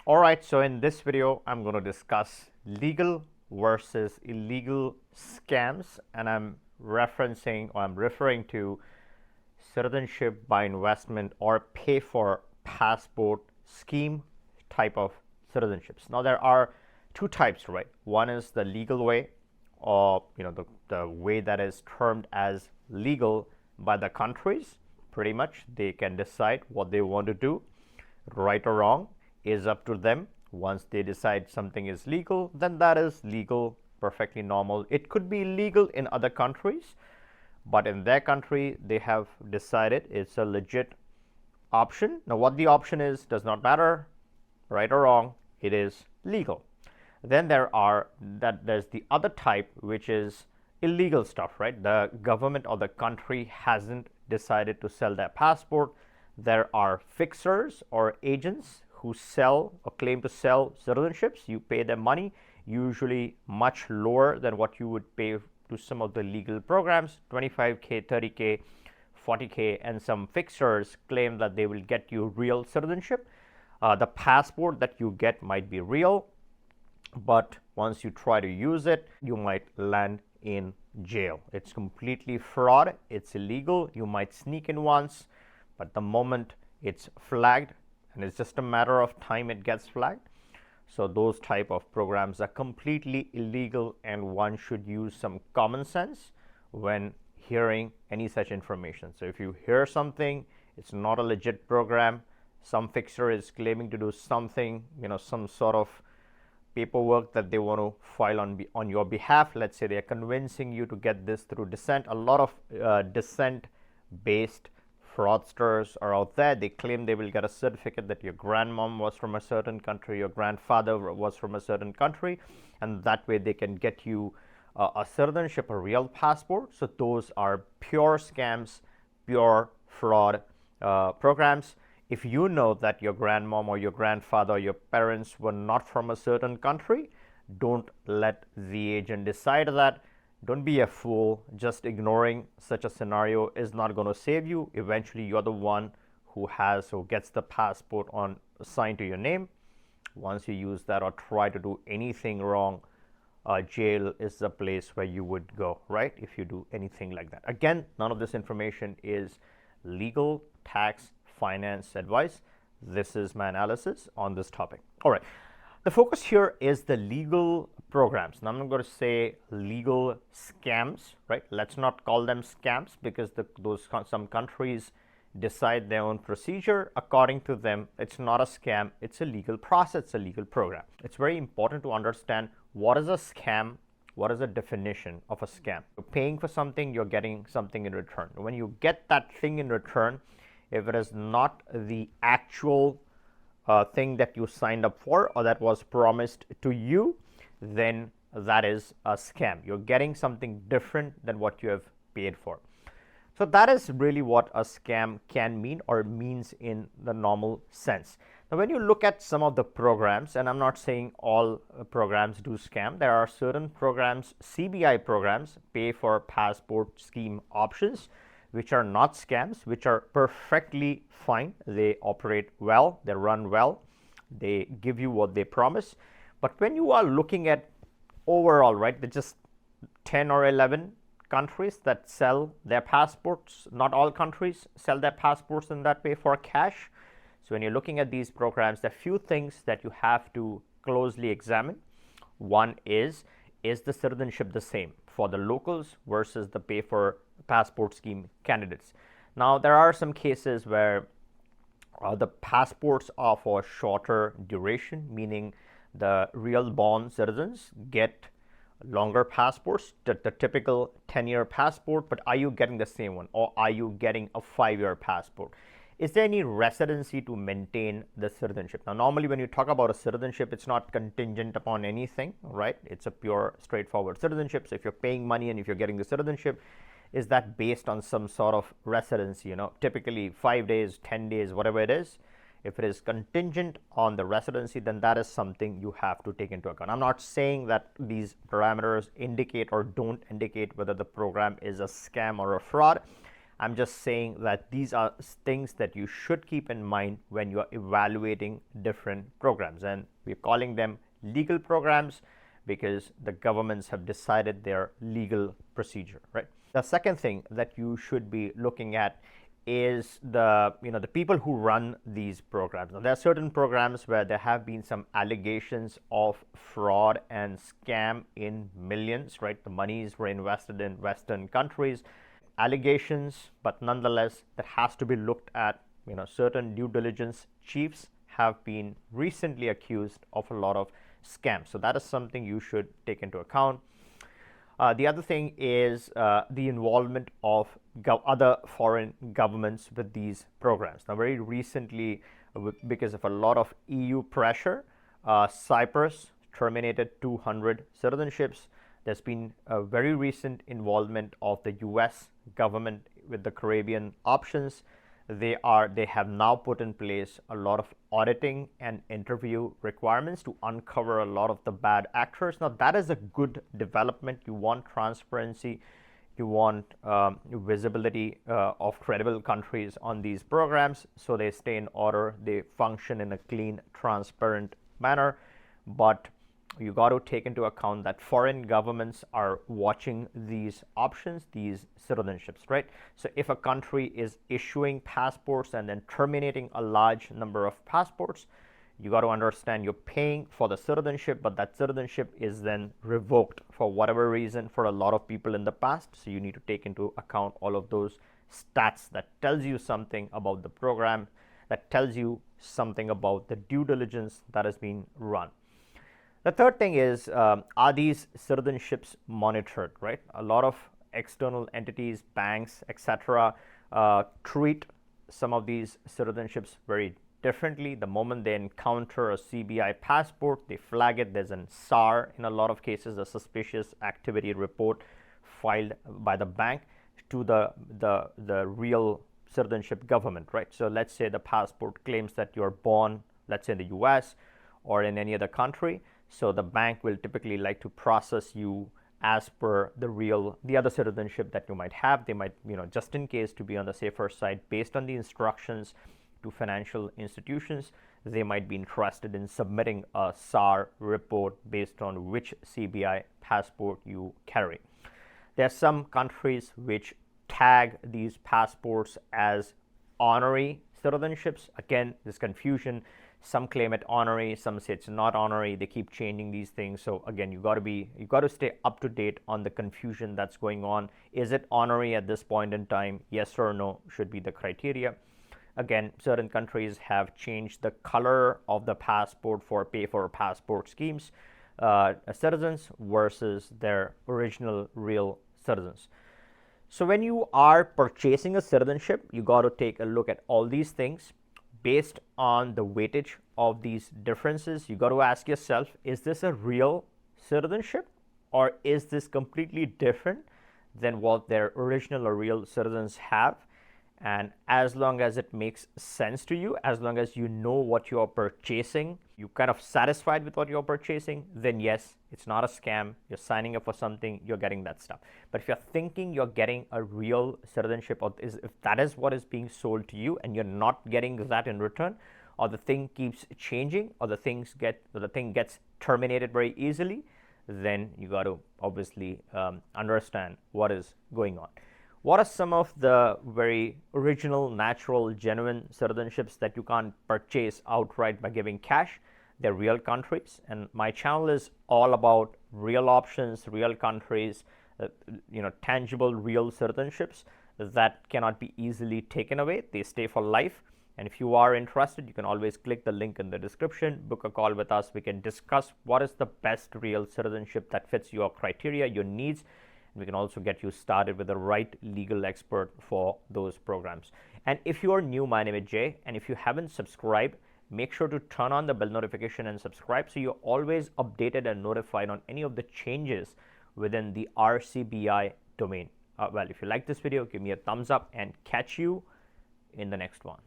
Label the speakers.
Speaker 1: Alright, so in this video, I'm going to discuss legal versus illegal scams, and I'm referring to citizenship by investment or pay for passport scheme type of citizenships. Now, there are two types, right? One is the legal way, or the way that is termed as legal by the countries. Pretty much, they can decide what they want to do, right or wrong is up to them. Once they decide something is legal, then that is legal, perfectly normal. It could be illegal in other countries, but in their country, they have decided it's a legit option. Now, what the option is does not matter, right or wrong, it is legal. Then there's the other type, which is illegal stuff, right? The government or the country hasn't decided to sell their passport. There are fixers or agents who sell or claim to sell citizenships. You pay them money, usually much lower than what you would pay to some of the legal programs, 25K, 30K, 40K, and some fixers claim that they will get you real citizenship. The passport that you get might be real, but once you try to use it, you might land in jail. It's completely fraud. It's illegal. You might sneak in once, but the moment it's flagged, and it's just a matter of time it gets flagged. So those type of programs are completely illegal, and one should use some common sense when hearing any such information. So if you hear something, it's not a legit program, some fixer is claiming to do something, some sort of paperwork that they want to file on your behalf. Let's say they are convincing you to get this through descent. A lot of descent based fraudsters are out there. They claim they will get a certificate that your grandmom was from a certain country, your grandfather was from a certain country, and that way they can get you a citizenship, a real passport. So those are pure scams, pure fraud programs. If you know that your grandmom or your grandfather or your parents were not from a certain country, don't let the agent decide that. Don't be a fool. Just ignoring such a scenario is not going to save you. Eventually, you're the one who gets the passport assigned to your name. Once you use that or try to do anything wrong, jail is the place where you would go, right? If you do anything like that. Again, none of this information is legal, tax, finance advice. This is my analysis on this topic. All right. The focus here is the legal programs. Now, I'm not going to say legal scams, right? Let's not call them scams, because some countries decide their own procedure. According to them, it's not a scam, it's a legal process, it's a legal program. It's very important to understand what is a scam, what is the definition of a scam. You're paying for something, you're getting something in return. When you get that thing in return, if it is not the actual thing that you signed up for or that was promised to you, then that is a scam. You're getting something different than what you have paid for. So that is really what a scam can mean, or means in the normal sense. Now, when you look at some of the programs, and I'm not saying all programs do scam, there are certain programs, CBI programs, pay for passport scheme options, which are not scams, which are perfectly fine. They operate well, they run well, they give you what they promise. But when you are looking at overall, right, there's just 10 or 11 countries that sell their passports. Not all countries sell their passports in that way for cash. So when you're looking at these programs, there are few things that you have to closely examine. One is the citizenship the same for the locals versus the pay for passport scheme candidates? Now, there are some cases where the passports are for shorter duration, meaning the real born citizens get longer passports, the typical 10-year passport, but are you getting the same one, or are you getting a 5-year passport? Is there any residency to maintain the citizenship? Now, normally when you talk about a citizenship, it's not contingent upon anything, right? It's a pure, straightforward citizenship. So if you're paying money and if you're getting the citizenship, is that based on some sort of residency? Typically 5 days, 10 days, whatever it is. If it is contingent on the residency, then that is something you have to take into account. I'm not saying that these parameters indicate or don't indicate whether the program is a scam or a fraud. I'm just saying that these are things that you should keep in mind when you are evaluating different programs, and we're calling them legal programs because the governments have decided their legal procedure, right? The second thing that you should be looking at is the people who run these programs. Now, there are certain programs where there have been some allegations of fraud and scam in millions, right? The monies were invested in Western countries. Allegations, but nonetheless, that has to be looked at. Certain due diligence chiefs have been recently accused of a lot of scams. So that is something you should take into account. The other thing is the involvement of other foreign governments with these programs. Now, very recently, because of a lot of EU pressure, Cyprus terminated 200 citizenships. There's been a very recent involvement of the US government with the Caribbean options. They have now put in place a lot of auditing and interview requirements to uncover a lot of the bad actors. Now, that is a good development. You want transparency, you want visibility of credible countries on these programs, so they stay in order, they function in a clean, transparent manner. But you got to take into account that foreign governments are watching these options, these citizenships, right? So if a country is issuing passports and then terminating a large number of passports, you got to understand you're paying for the citizenship, but that citizenship is then revoked for whatever reason for a lot of people in the past. So you need to take into account all of those stats that tells you something about the program, that tells you something about the due diligence that has been run. The third thing is, are these citizenships monitored, right? A lot of external entities, banks, etc., treat some of these citizenships very differently. The moment they encounter a CBI passport, they flag it. There's an SAR, in a lot of cases, a suspicious activity report filed by the bank to the real citizenship government, right? So let's say the passport claims that you're born, let's say in the US or in any other country. So the bank will typically like to process you as per the other citizenship that you might have. They might, just in case, to be on the safer side, based on the instructions to financial institutions, they might be interested in submitting a SAR report based on which CBI passport you carry. There are some countries which tag these passports as honorary citizenships. Again, there's confusion. Some claim it honorary, some say it's not honorary. They keep changing these things. So again, you got to stay up to date on the confusion that's going on. Is it honorary at this point in time? Yes or no should be the criteria. Again, certain countries have changed the color of the passport for pay for passport schemes, citizens versus their original real citizens. So when you are purchasing a citizenship, you got to take a look at all these things. Based on the weightage of these differences, you got to ask yourself, is this a real citizenship, or is this completely different than what their original or real citizens have? And as long as it makes sense to you, as long as you know what you're purchasing, you're kind of satisfied with what you're purchasing, then yes, it's not a scam. You're signing up for something, you're getting that stuff. But if you're thinking you're getting a real citizenship, or if that is what is being sold to you and you're not getting that in return, or the thing keeps changing, or the thing gets terminated very easily, then you got to obviously understand what is going on. What are some of the very original, natural, genuine citizenships that you can't purchase outright by giving cash? They're real countries, and my channel is all about real options, real countries, tangible, real citizenships that cannot be easily taken away. They stay for life. And if you are interested, you can always click the link in the description, book a call with us. We can discuss what is the best real citizenship that fits your criteria, your needs. We can also get you started with the right legal expert for those programs. And if you are new, my name is Jay, and if you haven't subscribed, make sure to turn on the bell notification and subscribe so you're always updated and notified on any of the changes within the RCBI domain. Well, if you like this video, give me a thumbs up and catch you in the next one.